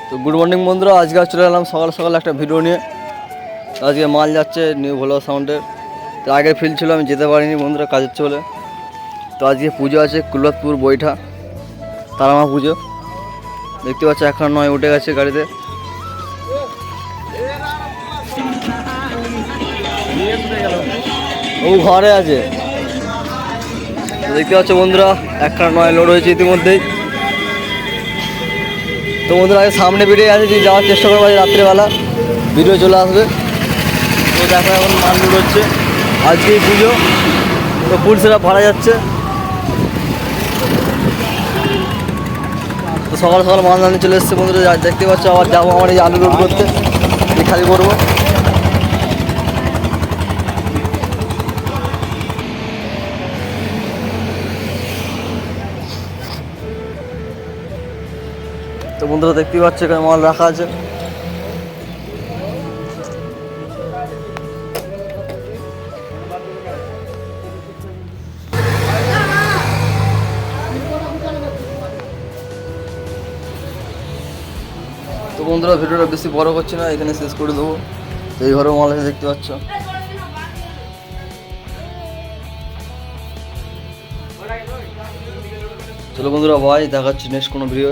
তো good morning বন্ধুরা, আজকে চলে এলাম সকাল সকাল একটা ভিডিও নিয়ে। আজকে মাল যাচ্ছে নিউ ভোলো সাউন্ডের। তো আগে ফিল ছিল, আমি যেতে পারিনি বন্ধুরা কাজের চলে। তো আজকে পুজো আছে কুলতপুর বৈঠা তারামা পুজো। দেখতে পাচ্ছ 1:09 উঠে গেছে গাড়িতে। ও ঘরে আছে। দেখতে পাচ্ছ বন্ধুরা 1:09 লোড হয়েছে ইতিমধ্যেই। তো বন্ধুরা আগে সামনে বেরিয়ে আছে, যদি যাওয়ার চেষ্টা করবো রাত্রেবেলা ভিডিও চলে আসবে। তো দেখো এখন মাল লোড হচ্ছে, আজকেই পুজো, তো ফুল সেটা ভাড়া যাচ্ছে। তো সকাল সকাল মাল আনতে চলে এসছে বন্ধুরা, দেখতে পাচ্ছ। আবার যাবো আমার এই আলু লোড করতে, খালি করবো। তো বন্ধুরা দেখতেই পাচ্ছ এখানে মাল রাখা আছে। তো বন্ধুরা ভিডিওটা বেশি বড় করছে না, এখানে শেষ করে দেবো। তো এই ঘরেও মাল আছে দেখতে পাচ্ছ। চলো বন্ধুরা, ভাই দেখাচ্ছি নেক্সট কোনো ভিডিও।